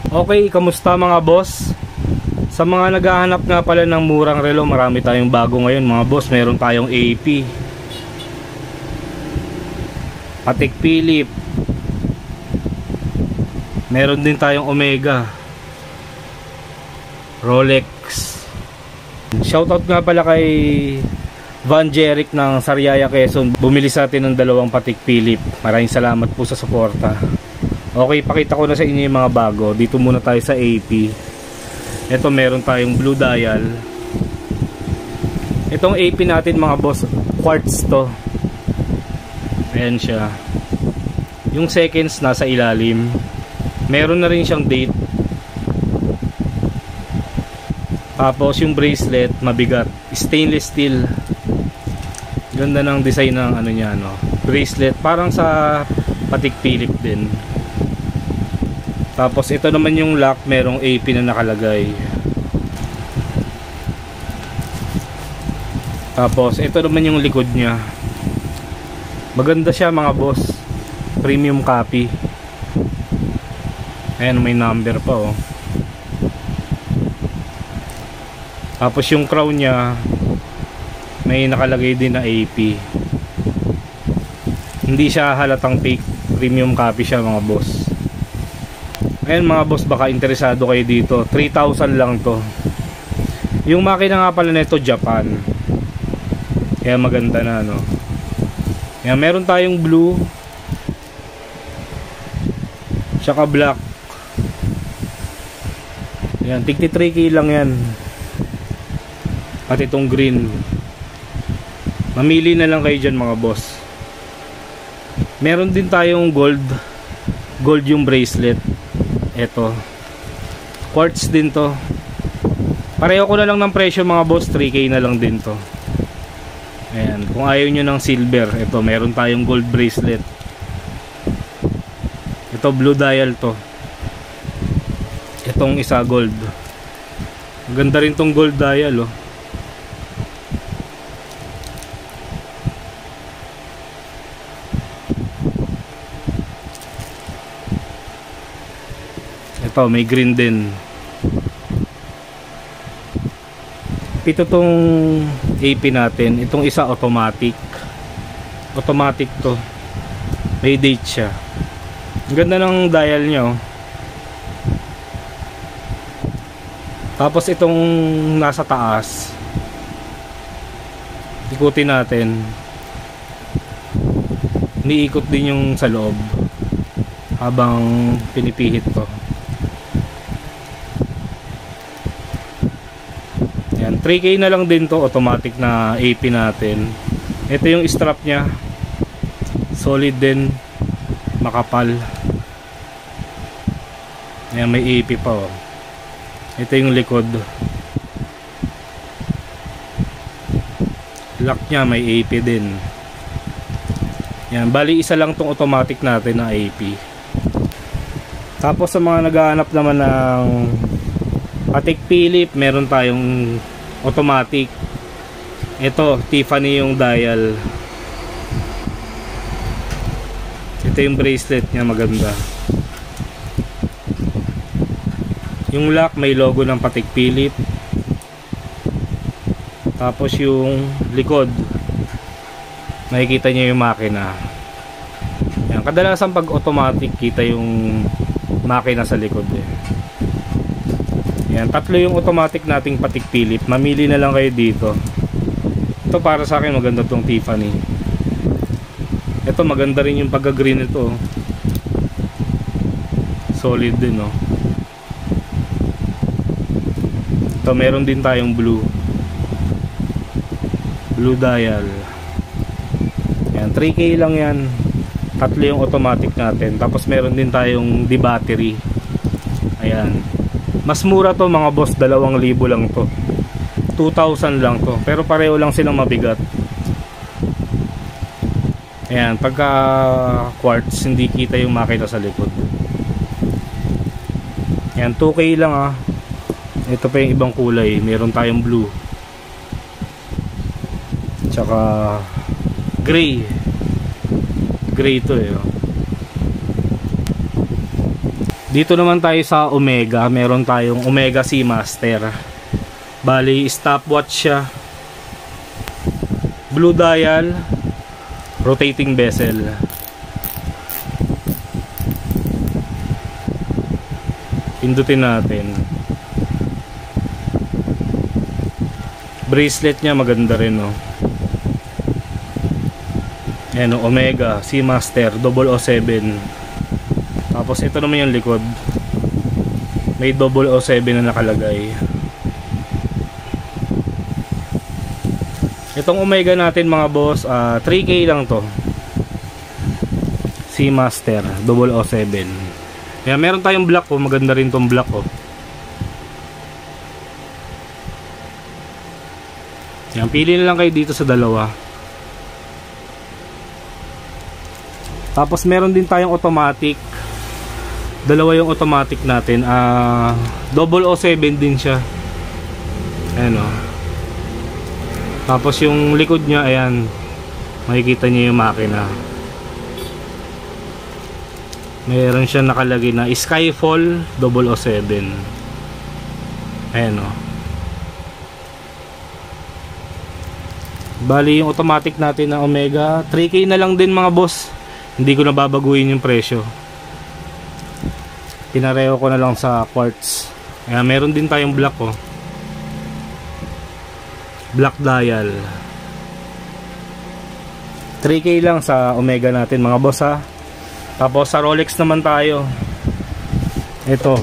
Okay, kamusta mga boss? Sa mga naghahanap nga pala ng murang relo, marami tayong bago ngayon mga boss. Meron tayong AP, Patek Philippe, meron din tayong Omega, Rolex. Shoutout nga pala kay Van Jeric ng Sariaya, Quezon. Bumili sa atin ng dalawang Patek Philippe. Maraming salamat po sa suporta. Okay, pakita ko na sa inyo yung mga bago. Dito muna tayo sa AP. Ito, meron tayong blue dial. Itong AP natin mga boss, quartz to. Ayan siya. Yung seconds nasa ilalim. Meron na rin siyang date. Tapos yung bracelet, mabigat. Stainless steel. Ganda ng design ng ano niya, no? Bracelet, parang sa Patek Philippe din. Tapos ito naman yung lock, merong AP na nakalagay. Tapos ito naman yung likod niya. Maganda siya mga boss. Premium copy. Ayan, may number pa oh. Tapos yung crown niya, may nakalagay din na AP. Hindi siya halatang fake. Premium copy siya mga boss. Ayan mga boss, baka interesado kayo dito. 3,000 lang to. Yung makina nga pala nito Japan. Kaya maganda na, no. Ayan, meron tayong blue, tsaka black. Ayan, tigti 3K lang yan. At itong green. Mamili na lang kayo dyan mga boss. Meron din tayong gold. Gold yung bracelet. Ito, quartz din to. Pareho ko na lang ng presyo mga boss, 3K na lang din to. Ayan, kung ayaw nyo ng silver, ito, meron tayong gold bracelet. Ito, blue dial to. Itong isa gold. Ganda rin tong gold dial oh. Ito, may green din. Ito tong AP natin. Itong isa automatic. Automatic to. May date siya. Ang ganda ng dial nyo. Tapos itong nasa taas, ikutin natin. Niikot din yung sa loob habang pinipihit to. 3K na lang din to, automatic na AP natin. Ito yung strap nya, solid din, makapal. Ayan, may AP pa oh. Ito yung likod, lock nya may AP din. Yan, bali isa lang tong automatic natin na AP. Tapos sa mga naghahanap naman ng Patek Philippe, meron tayong automatic. Ito, Tiffany yung dial. Ito yung bracelet niya, maganda. Yung lock may logo ng Patek Philippe. Tapos yung likod, makikita niyo yung makina. Yan, kadalasan pag automatic kita yung makina sa likod eh. Yan, tatlo yung automatic nating Patek Philippe. Mamili na lang kayo dito. Ito para sa akin maganda tong Tiffany. Ito maganda rin yung pagka-green nito. Solid din oh. Ito meron din tayong blue. Blue dial. Yan, 3K lang yan. Tatlo yung automatic natin. Tapos meron din tayong di-battery. Ayan. Mas mura to mga boss, 2,000 lang to. 2,000 lang to. Pero pareho lang silang mabigat. Ayan, pagka quartz, hindi kita yung makina sa likod. Ayan, 2K lang ah. Ito pa yung ibang kulay. Meron tayong blue. Tsaka gray. Gray to eh oh. Dito naman tayo sa Omega. Meron tayong Omega Seamaster. Bali, stopwatch siya. Blue dial, rotating bezel. Pindutin natin. Bracelet niya maganda rin, no. Ayan, Omega Seamaster 007. Tapos ito naman yung likod. May 007 na nakalagay. Itong Omega natin mga boss, 3K lang to. Seamaster 007. Kaya meron tayong black, oh. Maganda rin tong black, oh. Yan, pili na lang kayo dito sa dalawa. Tapos meron din tayong automatic. Dalawa yung automatic natin. 007 din siya. Ayan, oh. Tapos yung likod niya, ayan, makikita niyo yung makina. Meron siya nakalagay na Skyfall 007. Ayan, o. Bali yung automatic natin na Omega 3K na lang din mga boss. Hindi ko na babaguhin yung presyo. Pinareho ko na lang sa quartz. Ayan, meron din tayong black, o. Black dial. 3K lang sa Omega natin mga boss, ha. Tapos sa Rolex naman tayo. Ito,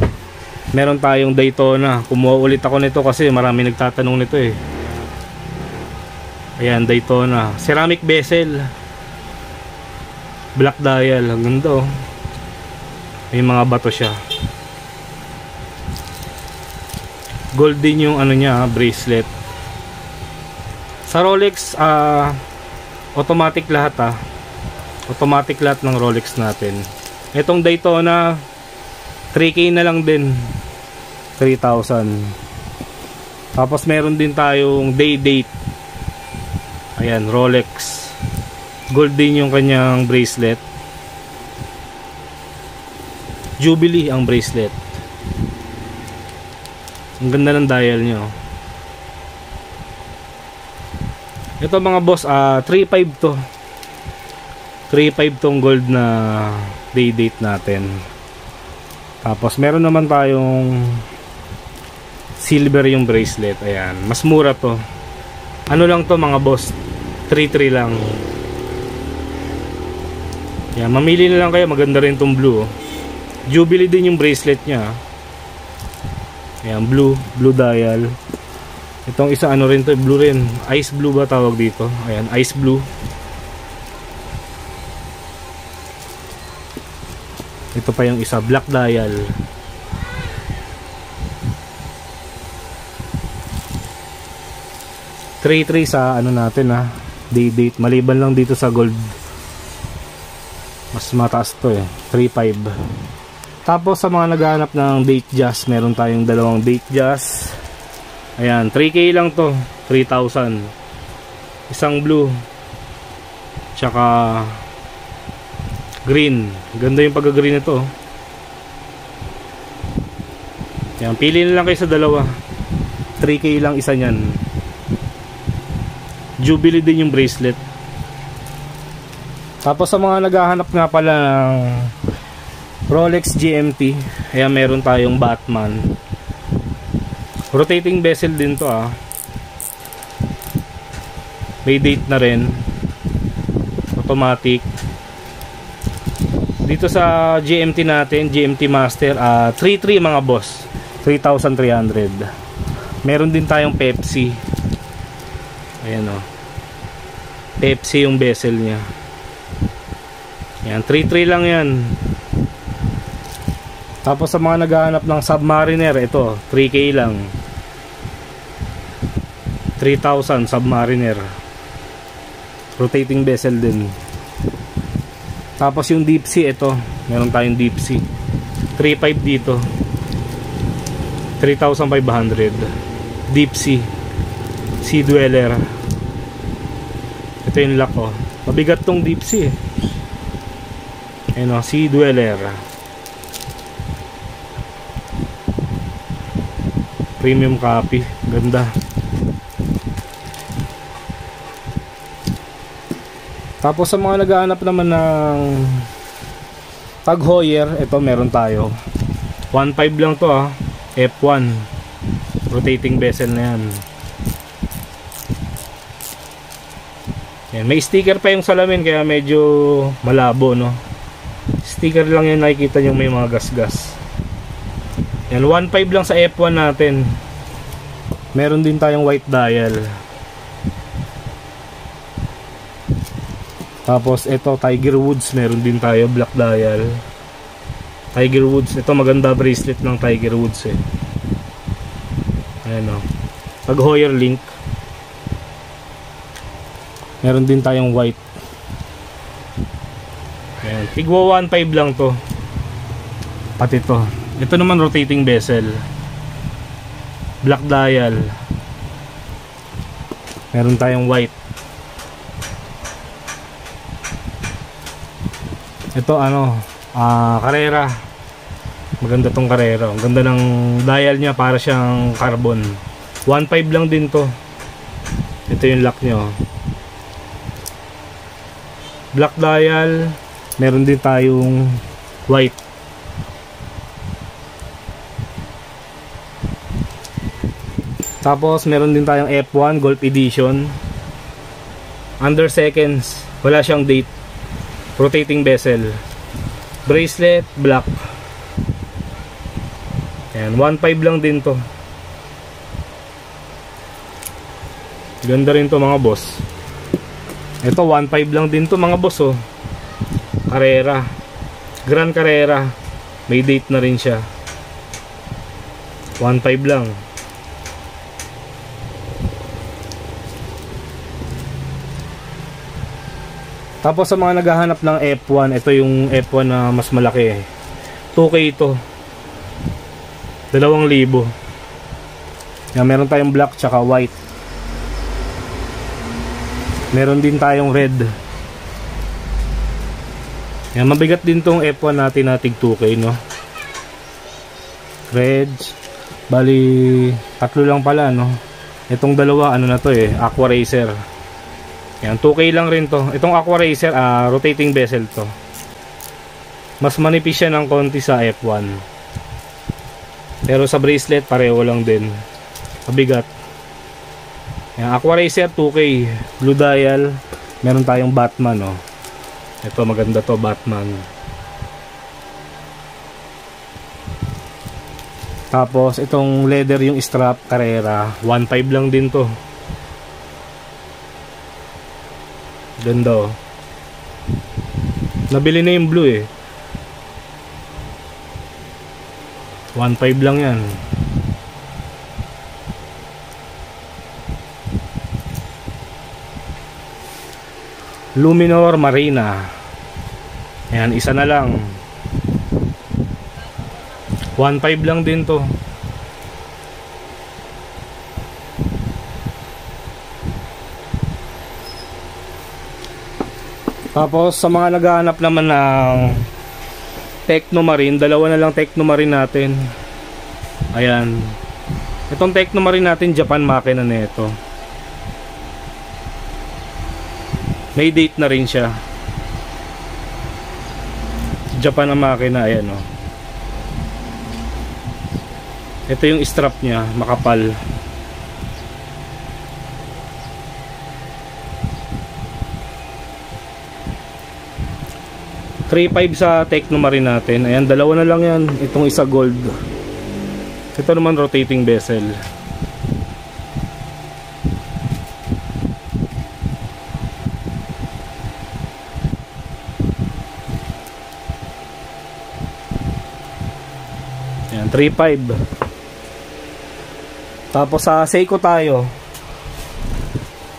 meron tayong Daytona. Kumuha ulit ako nito kasi marami nagtatanong nito, eh. Ayan, Daytona. Ceramic bezel. Black dial. Ang ganda, oh. May mga bato siya. Gold din yung ano niya, bracelet. Sa Rolex, automatic lahat, ha. Automatic lahat ng Rolex natin. Itong Daytona 3K na lang din, 3,000. Tapos meron din tayong day date. Ayan, Rolex. Gold din yung kanyang bracelet. Jubilee ang bracelet. Ang ganda ng dial nyo. Ito mga boss, 3.5 to. 3.5 tong gold na day date natin. Tapos meron naman tayong silver yung bracelet. Ayan, mas mura to. Ano lang to mga boss, 3.3 lang. Ayan, mamili na lang kayo. Maganda rin tong blue, oh. Jubilee din yung bracelet nya. Ayan, blue dial. Itong isa ano rin to, blue rin. Ice blue ba tawag dito? Ayan, ice blue. Ito pa yung isa, black dial. Three sa ano natin, ha, day date. Maliban lang dito sa gold, mas mataas to, eh, 3.5. Tapos sa mga naghahanap ng date jazz, meron tayong dalawang date jazz. Ayan, 3K lang to, 3,000. Isang blue, tsaka green. Ganda yung pagka-green nito. Ayan, pili na lang kayo sa dalawa. 3K lang isa niyan. Jubilee din yung bracelet. Tapos sa mga naghahanap nga pala ng Rolex GMT, ayan, meron tayong Batman. Rotating bezel din to, ah. May date na rin. Automatic. Dito sa GMT natin, GMT Master, 3.3 mga boss, 3,300. Meron din tayong Pepsi. Ayan, oh. Pepsi yung bezel nya. Ayan, 3.3 lang yan. Tapos sa mga naghahanap ng Submariner, ito 3K lang, 3,000 Submariner. Rotating bezel din. Tapos yung Deep Sea, ito, meron tayong Deep Sea, 3.5 dito, 3,500. Deep Sea, Sea Dweller. Ito yung lock, oh. Mabigat tong Deep Sea, eh. Ayan, oh, Sea Dweller. Premium copy. Ganda. Tapos sa mga naghahanap naman ng tag heuer, ito meron tayo. 1.5 lang to F1. Rotating bezel na yan. Yan. May sticker pa yung salamin kaya medyo malabo, no? Sticker lang yan, nakikita nyo may mga gas-gas. Yan, 1.5 lang sa F1 natin. Meron din tayong white dial. Tapos ito Tiger Woods, meron din tayo black dial. Tiger Woods, ito maganda bracelet ng Tiger Woods eh. Ayan o, tag heuer link. Meron din tayong white. Ayan, tigwa 1.5 lang to. Pati to. Ito naman rotating bezel, black dial. Meron tayong white. Ito Carrera. Maganda tong Carrera. Ang ganda ng dial niya, para siyang carbon. 1.5 lang din to. Ito yung lock niya. Black dial. Meron din tayong white. Tapos meron din tayong F1 Golf Edition. Under seconds. Wala siyang date. Rotating bezel. Bracelet black. Ayan, 1.5 lang din to. Ganda rin to mga boss. Ito 1.5 lang din to mga boss oh. Carrera. Grand Carrera. May date na rin siya. 1.5 lang. Tapos sa mga naghahanap ng F1, ito yung F1 na mas malaki. 2K ito. 2,000. Yan, meron tayong black tsaka white. Meron din tayong red. Yan, mabigat din tong F1 natin na tig 2K, no? Red. Bali, 3 lang pala, no? Itong dalawa, ano na to Aqua Racer. Yan, 2K lang rin to. Itong Aqua Racer, rotating bezel to. Mas manipis siya ng konti sa F1. Pero sa bracelet, pareho lang din. Mabigat. Yan, Aqua Racer, 2K. Blue dial. Meron tayong Batman, oh. Ito, maganda to, Batman. Tapos, itong leather yung strap, Carrera. 1.5 lang din to. Ganda oh. Nabili na yung blue 1.5 lang yan. Luminor Marina. Ayan, isa na lang. 1.5 lang din to. Tapos sa mga naghahanap naman ng Technomarine, dalawa na lang Technomarine natin. Ayan. Itong Technomarine natin, Japan makina na ito. May date na rin siya. Japan ang makina, ayan oh. Ito yung strap niya, makapal. $3.5 sa Technomarine natin. Ayan, dalawa na lang yan. Itong isa gold. Ito naman rotating bezel. Ayan, 3.5. Tapos sa Seiko tayo.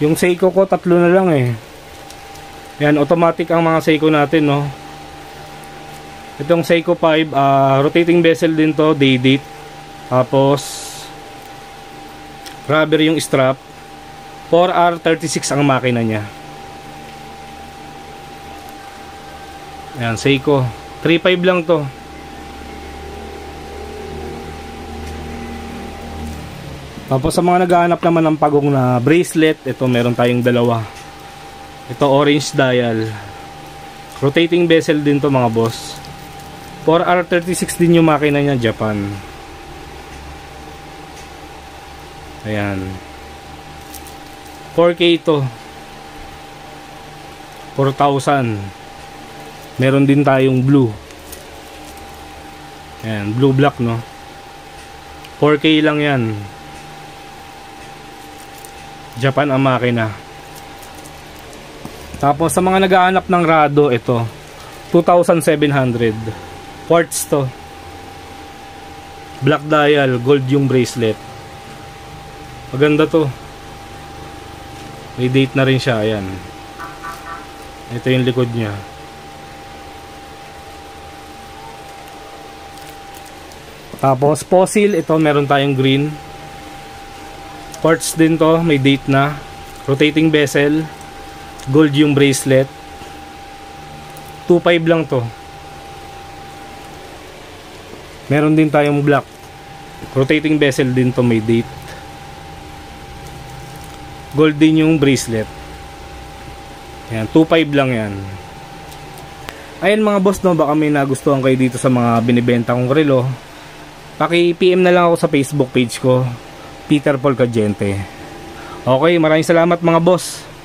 Yung Seiko ko, 3 na lang Ayan, automatic ang mga Seiko natin, no? Itong Seiko 5, rotating bezel din to, day date. Tapos rubber yung strap. 4R36 ang makina niya. Ayan, Seiko 3.5 lang to. Tapos sa mga naghahanap naman ng pagong na bracelet, ito meron tayong dalawa. Ito orange dial. Rotating bezel din to mga boss. 4R36 din yung makina niya, Japan. Ayan. 4K to. 4,000. Meron din tayong blue. Ayan, blue black no. 4K lang yan. Japan ang makina. Tapos sa mga naghahanap ng Rado, ito 2,700. Quartz to. Black dial, gold yung bracelet. Maganda to. May date na rin siya, ayan. Ito yung likod niya. Tapos fossil, ito meron tayong green. Quartz din to, may date na. Rotating bezel. Gold yung bracelet. 2.5 lang to. Meron din tayong black. Rotating bezel din to, may date. Gold din yung bracelet. Ayan, 2.5 lang yan. Ayan mga boss no, baka may nagustuhan kayo dito sa mga binibenta kong relo. Paki-PM na lang ako sa Facebook page ko, Peter Paul Cadiente. Okay, maraming salamat mga boss.